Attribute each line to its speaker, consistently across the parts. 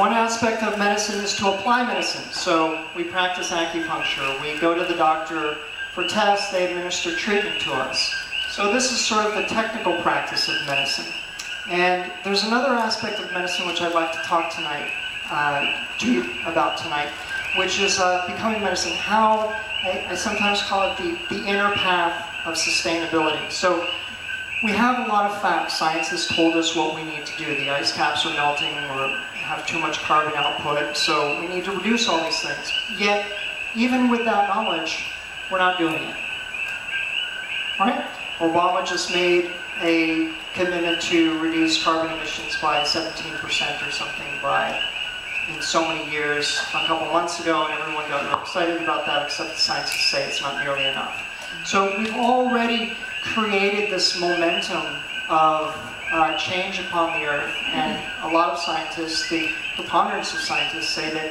Speaker 1: One aspect of medicine is to apply medicine. So we practice acupuncture. We go to the doctor for tests. They administer treatment to us. So this is sort of the technical practice of medicine. And there's another aspect of medicine which I'd like to talk to you about tonight, which is becoming medicine. How I sometimes call it the inner path of sustainability. So we have a lot of facts. Science has told us what we need to do. The ice caps are melting, or have too much carbon output, so we need to reduce all these things. Yet, even with that knowledge, we're not doing it. Right? Obama just made a commitment to reduce carbon emissions by 17% or something in so many years a couple months ago, and everyone got real excited about that, except the scientists say it's not nearly enough. So we've already created this momentum of change upon the earth, and a lot of scientists, the preponderance of scientists, say that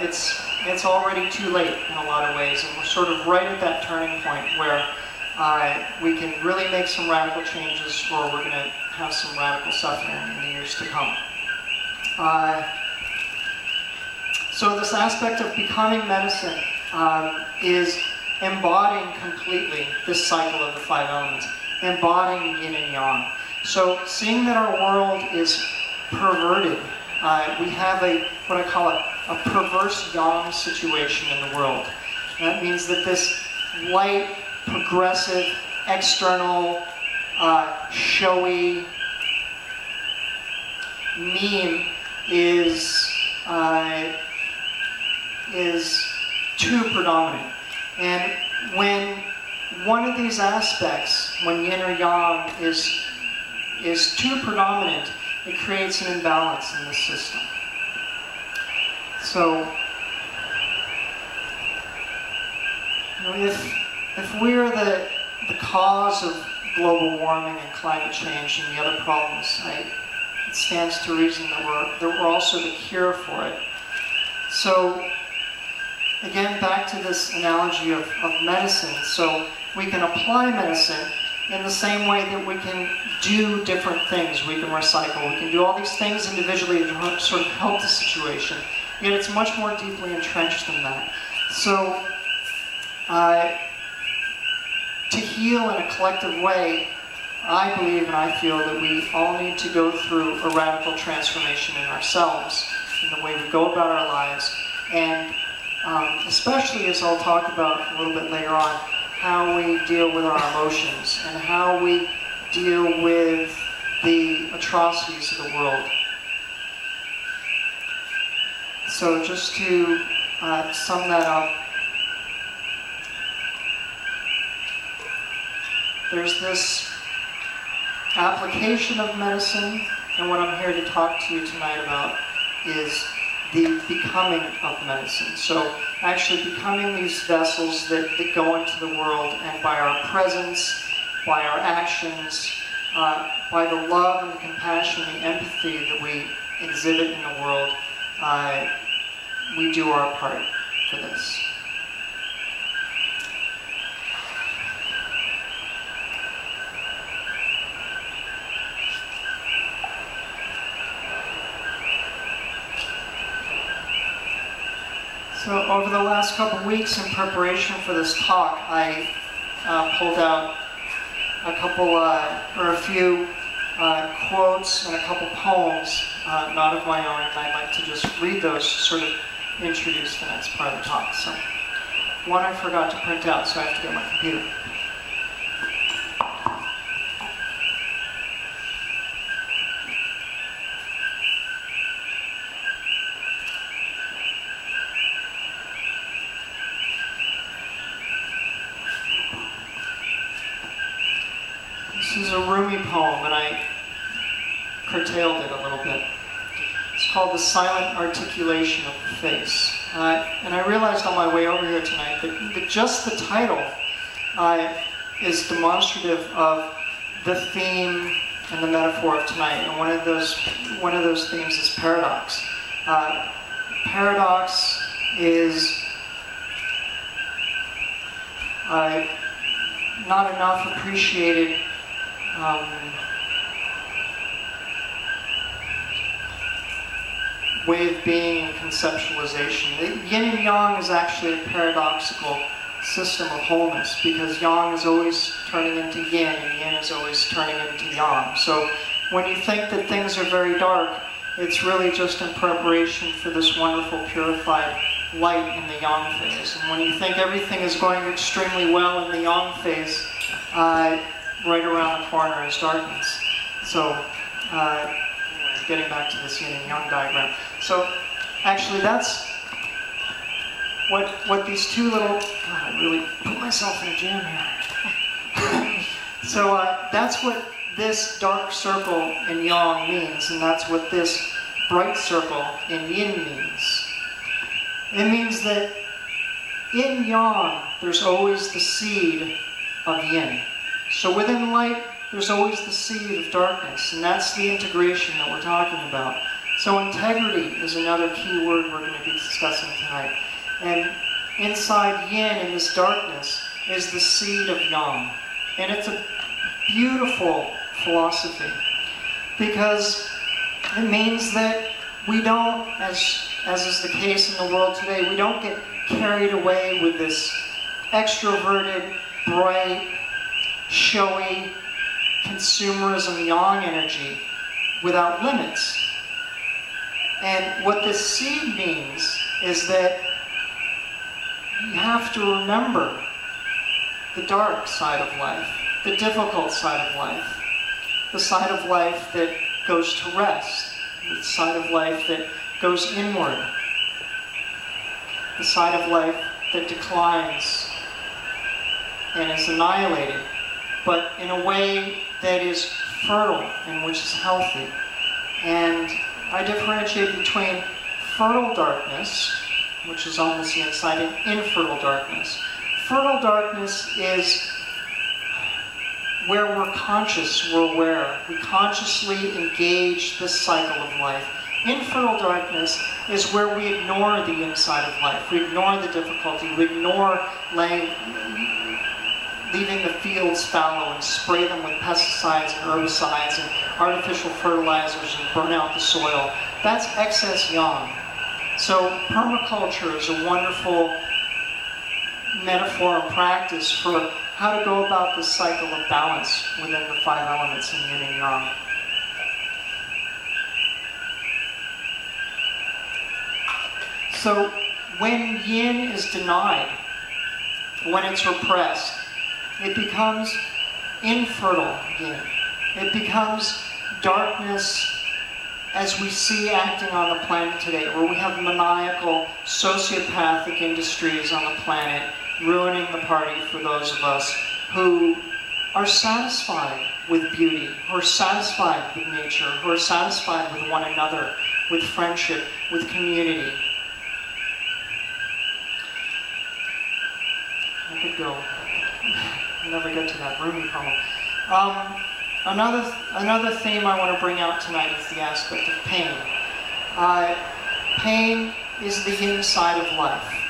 Speaker 1: it's already too late in a lot of ways, and we're sort of right at that turning point where we can really make some radical changes, or we're going to have some radical suffering in the years to come. So this aspect of becoming medicine is embodying completely this cycle of the 5 elements, embodying yin and yang. So seeing that our world is perverted, we have what I call a perverse yang situation in the world. That means that this light, progressive, external, showy meme is too predominant. And when one of these aspects, when yin or yang is too predominant, it creates an imbalance in the system. So, if we're the cause of global warming and climate change and the other problems, it stands to reason that we're also the cure for it. So, again, back to this analogy of medicine. So we can apply medicine in the same way that we can do different things. We can recycle. We can do all these things individually to sort of help the situation. Yet it's much more deeply entrenched than that. So to heal in a collective way, I believe and I feel that we all need to go through a radical transformation in ourselves, in the way we go about our lives, and especially, as I'll talk about a little bit later on, how we deal with our emotions and how we deal with the atrocities of the world. So just to sum that up, there's this application of medicine, and what I'm here to talk to you tonight about is the becoming of medicine. So actually becoming these vessels that go into the world, and by our presence, by our actions, by the love and the compassion and the empathy that we exhibit in the world, we do our part for this. So over the last couple of weeks in preparation for this talk, I pulled out a few quotes and a couple poems, not of my own, and I'd like to just read those to sort of introduce the next part of the talk. So one I forgot to print out, so I have to get my computer. This is a Rumi poem, and I curtailed it a little bit. It's called The Silent Articulation of the Face. And I realized on my way over here tonight that just the title is demonstrative of the theme and the metaphor of tonight. And one of those themes is paradox. Paradox is not enough appreciated way of being and conceptualization. The yin and yang is actually a paradoxical system of wholeness, because yang is always turning into yin and yin is always turning into yang. So when you think that things are very dark, it's really just in preparation for this wonderful purified light in the yang phase. And when you think everything is going extremely well in the yang phase, right around the corner is darkness. So getting back to this yin and yang diagram. So actually that's what these two little, I really put myself in a jam here. So that's what this dark circle in yang means, and that's what this bright circle in yin means. It means that in yang, there's always the seed of yin. So within light, there's always the seed of darkness, and that's the integration that we're talking about. So integrity is another key word we're going to be discussing tonight. And inside yin, in this darkness, is the seed of yang. And it's a beautiful philosophy, because it means that we don't, as is the case in the world today, we don't get carried away with this extroverted, bright, showy, consumerism yang energy without limits. And what this seed means is that you have to remember the dark side of life, the difficult side of life, the side of life that goes to rest, the side of life that goes inward, the side of life that declines and is annihilated, but in a way that is fertile and which is healthy. And I differentiate between fertile darkness, which is on the inside, and infertile darkness. Fertile darkness is where we're conscious, we're aware. We consciously engage this cycle of life. Infertile darkness is where we ignore the inside of life. We ignore the difficulty. We ignore leaving the fields fallow and spray them with pesticides and herbicides and artificial fertilizers and burn out the soil. That's excess yang. So permaculture is a wonderful metaphor and practice for how to go about this cycle of balance within the 5 elements in yin and yang. So when yin is denied, when it's repressed, it becomes infertile yin. It becomes darkness as we see acting on the planet today, where we have maniacal, sociopathic industries on the planet ruining the party for those of us who are satisfied with beauty, who are satisfied with nature, who are satisfied with one another, with friendship, with community. I could go. I'll never get to that Rumi poem. Another theme I want to bring out tonight is the aspect of pain. Pain is the yin side of life.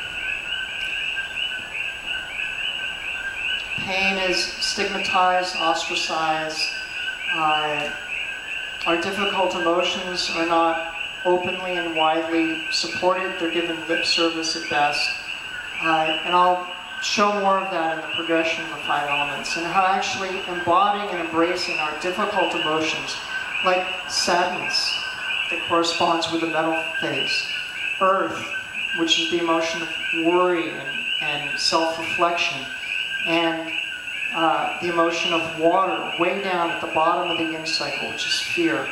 Speaker 1: Pain is stigmatized, ostracized. Our difficult emotions are not openly and widely supported. They're given lip service at best. And I'll show more of that in the progression of the 5 elements, and how actually embodying and embracing our difficult emotions, like sadness, that corresponds with the mental phase, earth, which is the emotion of worry and self-reflection, and the emotion of water, way down at the bottom of the yin cycle, which is fear.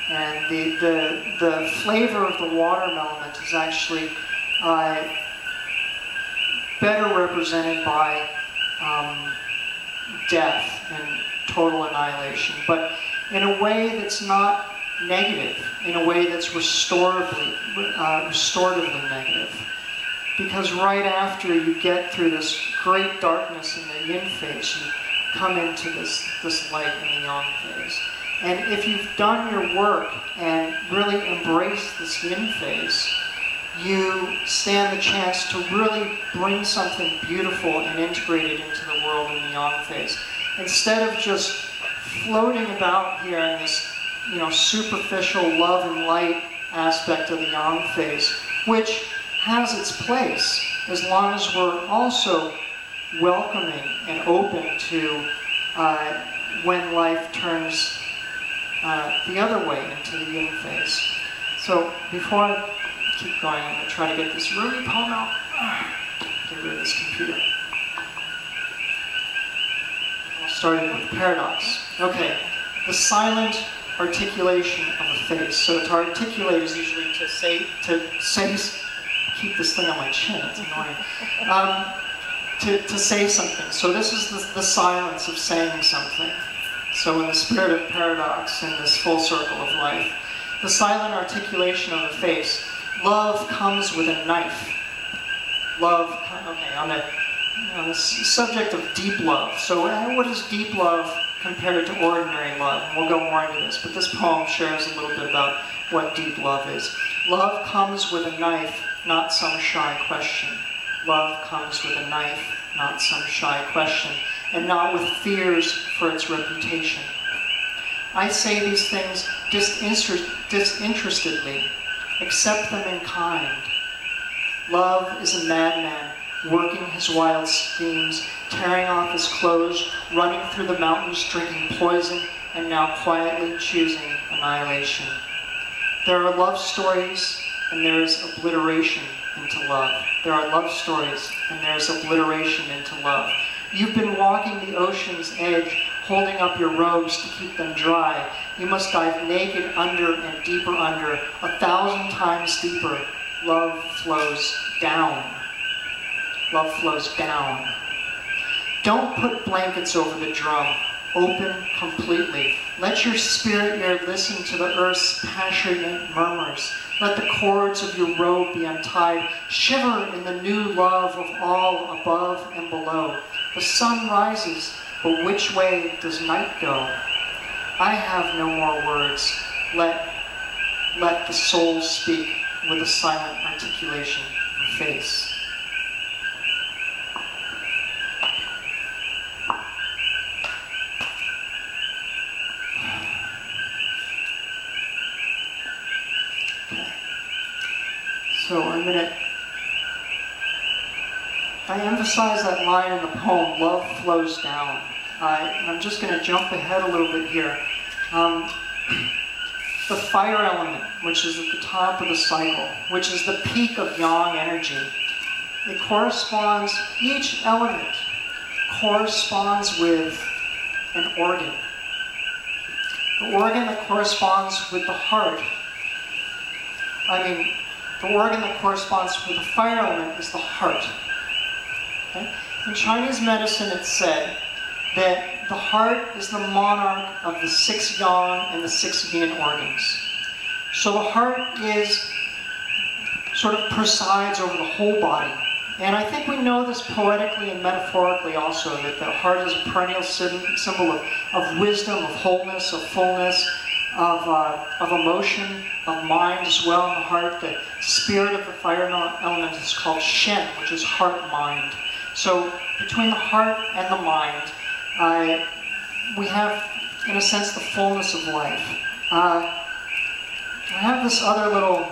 Speaker 1: And the flavor of the water element is actually better represented by death and total annihilation, but in a way that's not negative, in a way that's restoratively negative. Because right after you get through this great darkness in the yin phase, you come into this light in the yang phase. And if you've done your work and really embraced this yin phase, you stand the chance to really bring something beautiful and integrate it into the world in the yang phase. Instead of just floating about here in this, superficial love and light aspect of the yang phase, which has its place as long as we're also welcoming and open to when life turns the other way into the yin phase. So before I keep going, I'm going to try to get this Ruby poem out. Get rid of this computer. I'll start it with paradox. Okay, the silent articulation of a face. So to articulate is usually to say, keep this thing on my chin, it's annoying. To say something. So this is the silence of saying something. So in the spirit of paradox, in this full circle of life, the silent articulation of the face, love comes with a knife. Love, okay, on the subject of deep love. So what is deep love compared to ordinary love? And we'll go more into this, but this poem shares a little bit about what deep love is. Love comes with a knife, not some shy question. Love comes with a knife, not some shy question, and not with fears for its reputation. I say these things disinterestedly, accept them in kind. Love is a madman, working his wild schemes, tearing off his clothes, running through the mountains, drinking poison, and now quietly choosing annihilation. There are love stories, and there is obliteration into love. There are love stories, and there is obliteration into love. You've been walking the ocean's edge, holding up your robes to keep them dry. You must dive naked under and deeper under, 1,000 times deeper. Love flows down. Love flows down. Don't put blankets over the drum. Open completely. Let your spirit ear listen to the earth's passionate murmurs. Let the cords of your robe be untied. Shiver in the new love of all above and below. The sun rises, but which way does night go? I have no more words. Let the soul speak with a silent articulation of the face. So I emphasize that line in the poem, love flows down. I'm just going to jump ahead a little bit here. The fire element, which is at the top of the cycle, which is the peak of yang energy, it corresponds, each element corresponds with an organ. The organ that corresponds with the heart, the organ that corresponds with the fire element is the heart. Okay? In Chinese medicine, it's said that the heart is the monarch of the 6 yang and the 6 yin organs. So the heart sort of presides over the whole body. And I think we know this poetically and metaphorically also, that the heart is a perennial symbol of wisdom, of wholeness, of fullness, of emotion, of mind as well in the heart. The spirit of the fire element is called Shen, which is heart-mind. So between the heart and the mind, we have, in a sense, the fullness of life. I have this other little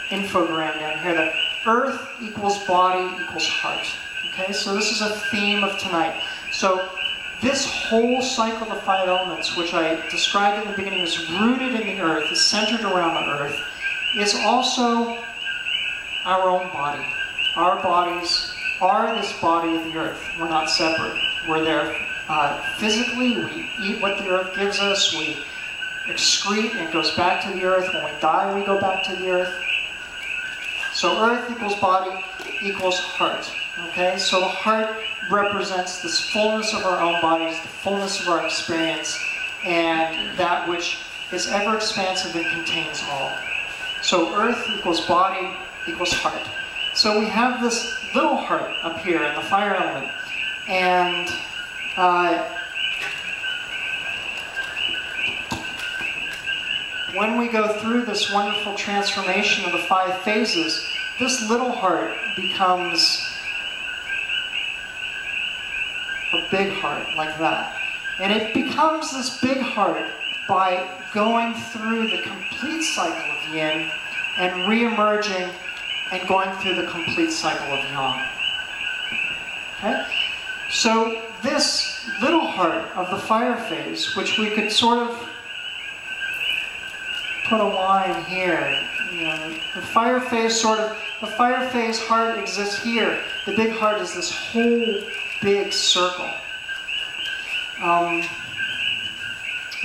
Speaker 1: infogram down here that earth equals body equals heart. Okay, so this is a theme of tonight. So this whole cycle of 5 elements, which I described in the beginning, is rooted in the earth, is centered around the earth, is also our own body. Our bodies are this body of the earth. We're not separate. We're there physically. We eat what the earth gives us. We excrete and it goes back to the earth. When we die, we go back to the earth. So earth equals body equals heart. Okay, so the heart represents this fullness of our own bodies, the fullness of our experience, and that which is ever expansive and contains all. So earth equals body equals heart. So we have this little heart up here in the fire element, and when we go through this wonderful transformation of the 5 phases, this little heart becomes a big heart like that. And it becomes this big heart by going through the complete cycle of yin and re-emerging and going through the complete cycle of yang. Okay? So this little heart of the fire phase, which we could sort of put a line here, you know, the fire phase heart exists here. The big heart is this whole big circle.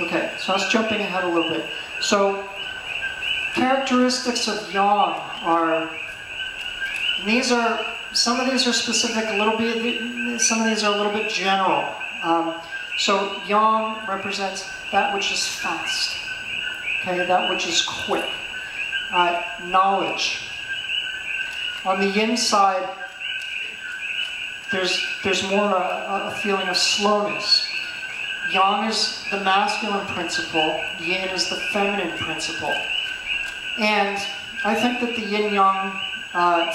Speaker 1: Okay, so I was jumping ahead a little bit. So, characteristics of yang are, some of these are specific a little bit, some of these are a little bit general. So yang represents that which is fast, okay, that which is quick. Knowledge. On the yin side, there's more a feeling of slowness. Yang is the masculine principle, yin is the feminine principle. And I think that the yin-yang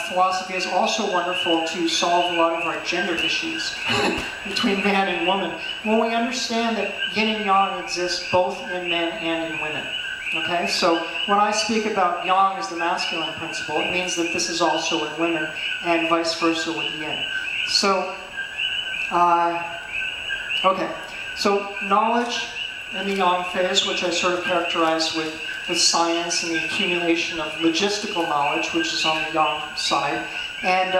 Speaker 1: philosophy is also wonderful to solve a lot of our gender issues between man and woman. When we understand that yin and yang exist both in men and in women. Okay, so when I speak about yang as the masculine principle, it means that this is also in women, and vice versa with yin. So, okay, so knowledge in the yang phase, which I sort of characterize with science and the accumulation of logistical knowledge, which is on the yang side, and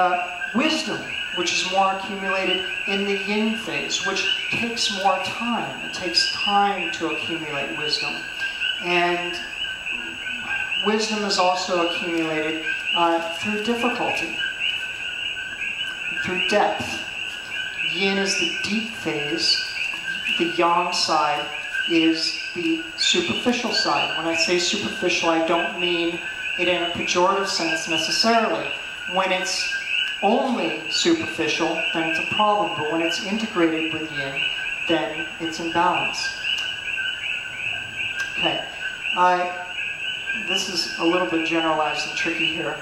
Speaker 1: wisdom, which is more accumulated in the yin phase, which takes more time. It takes time to accumulate wisdom. And wisdom is also accumulated through difficulty, through depth. Yin is the deep phase. The yang side is the superficial side. When I say superficial, I don't mean it in a pejorative sense necessarily. When it's only superficial, then it's a problem. But when it's integrated with yin, then it's in balance. Okay, this is a little bit generalized and tricky here.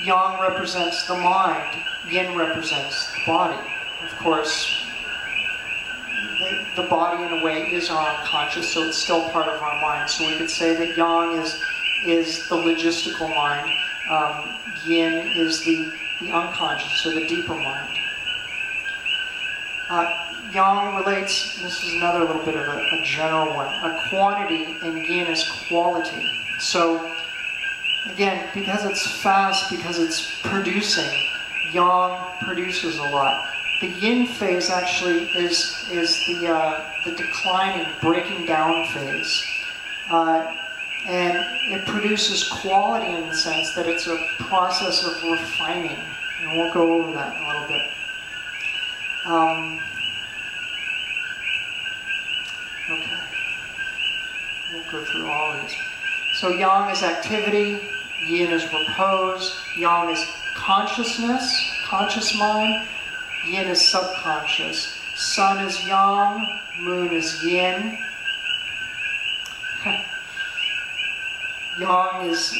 Speaker 1: Yang represents the mind, yin represents the body. Of course, the body in a way is our unconscious, so it's still part of our mind. So we could say that yang is the logistical mind, yin is the unconscious, or the deeper mind. Yang relates, this is another little bit of a general one, a quantity, and yin is quality. So, again, because it's fast, because it's producing, yang produces a lot. The yin phase actually is the declining, breaking down phase. And it produces quality in the sense that it's a process of refining. And we'll go over that in a little bit. Okay. We'll go through all of these. So yang is activity, yin is repose, yang is consciousness, conscious mind, yin is subconscious. Sun is yang, moon is yin. Yang is,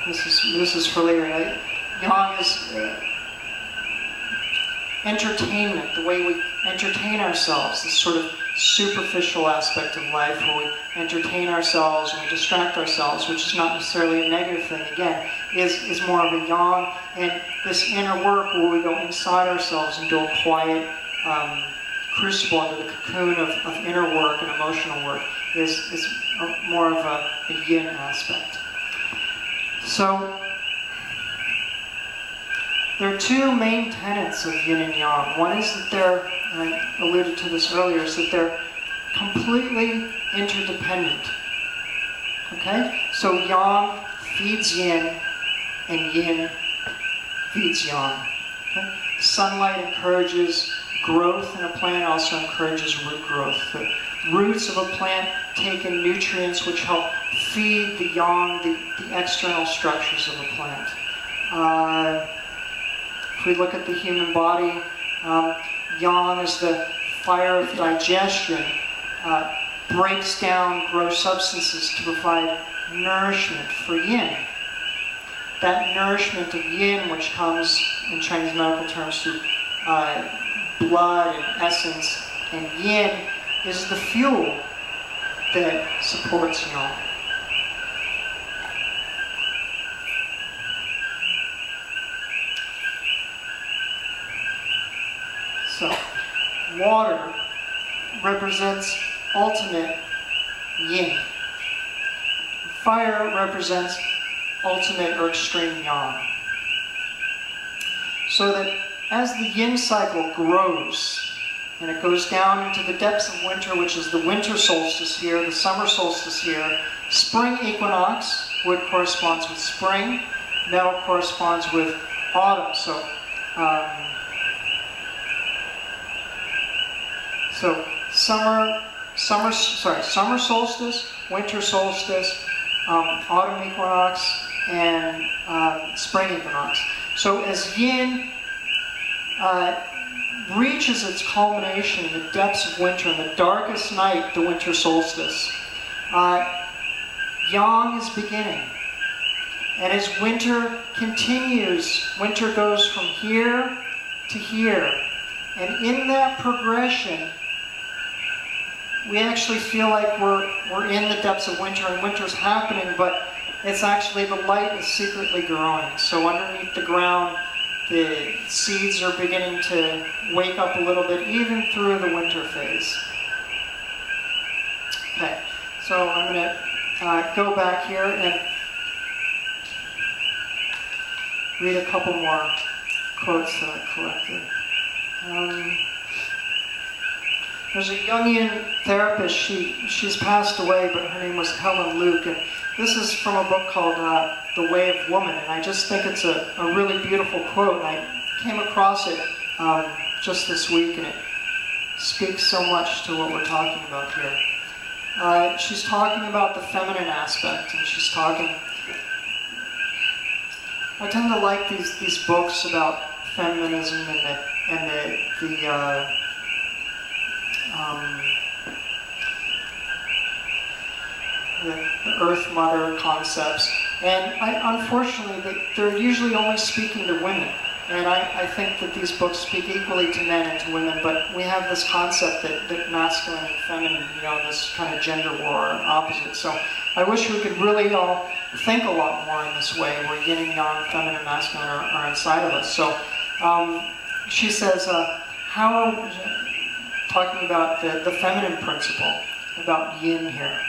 Speaker 1: this is for later, right? Yang is entertainment, the way we entertain ourselves, this sort of superficial aspect of life where we entertain ourselves and we distract ourselves, which is not necessarily a negative thing, again, is more of a yang. And this inner work where we go inside ourselves into a quiet crucible, into the cocoon of inner work and emotional work, is more of a yin aspect. So, there are two main tenets of yin and yang. One is that they're, and I alluded to this earlier, is that they're completely interdependent. Okay? So yang feeds yin, and yin feeds yang. Okay? Sunlight encourages growth in a plant, also encourages root growth. The roots of a plant take in nutrients which help feed the yang, the external structures of a plant. If we look at the human body, yang is the fire of digestion, breaks down gross substances to provide nourishment for yin. That nourishment of yin, which comes in Chinese medical terms through blood and essence, and yin is the fuel that supports yang. So, water represents ultimate yin. Fire represents ultimate or extreme yang. So that as the yin cycle grows, and it goes down into the depths of winter, which is the winter solstice here, the summer solstice here, spring equinox, wood corresponds with spring, metal corresponds with autumn. So summer solstice, winter solstice, autumn equinox, and spring equinox. So as yin reaches its culmination in the depths of winter, in the darkest night, the winter solstice, yang is beginning. And as winter continues, winter goes from here to here. And in that progression, we actually feel like we're in the depths of winter, and winter's happening, but it's actually the light is secretly growing. So underneath the ground, the seeds are beginning to wake up a little bit, even through the winter phase. Okay, so I'm going to go back here and read a couple more quotes that I collected. There's a Jungian therapist, she's passed away, but her name was Helen Luke, and this is from a book called The Way of Woman, and I just think it's a really beautiful quote, and I came across it just this week, and it speaks so much to what we're talking about here. She's talking about the feminine aspect, and she's talking... I tend to like these books about feminism and the Earth Mother concepts, and unfortunately they're usually only speaking to women, and I think that these books speak equally to men and to women, but we have this concept that masculine and feminine, this kind of gender war are opposite. So I wish we could really all think a lot more in this way, where yin and yang, feminine and masculine are inside of us. So she says, talking about the feminine principle, about yin here.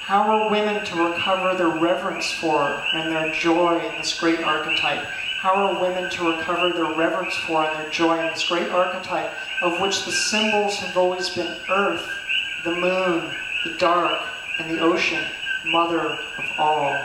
Speaker 1: How are women to recover their reverence for and their joy in this great archetype? How are women to recover their reverence for and their joy in this great archetype, of which the symbols have always been earth, the moon, the dark, and the ocean, mother of all?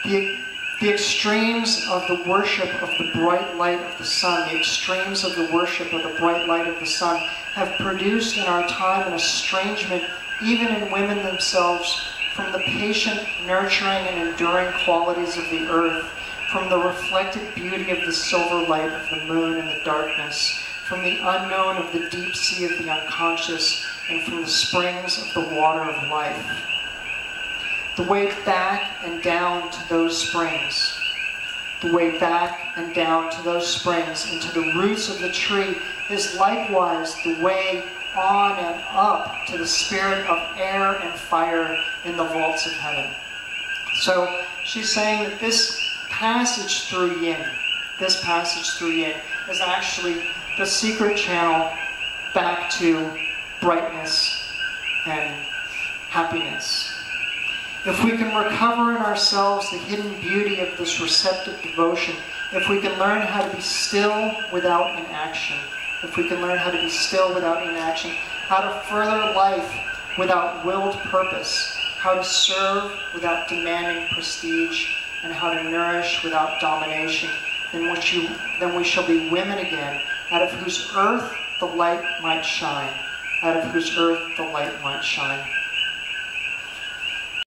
Speaker 1: The extremes of the worship of the bright light of the sun, the extremes of the worship of the bright light of the sun, have produced in our time an estrangement, even in women themselves, from the patient, nurturing, and enduring qualities of the earth, from the reflected beauty of the silver light of the moon in the darkness, from the unknown of the deep sea of the unconscious, and from the springs of the water of life. The way back and down to those springs, the way back and down to those springs into the roots of the tree is likewise the way on and up to the spirit of air and fire in the vaults of heaven. So she's saying that this passage through yin, is actually the secret channel back to brightness and happiness. If we can recover in ourselves the hidden beauty of this receptive devotion, if we can learn how to be still without inaction, how to further life without willed purpose, how to serve without demanding prestige, and how to nourish without domination, then we shall be women again, out of whose earth the light might shine.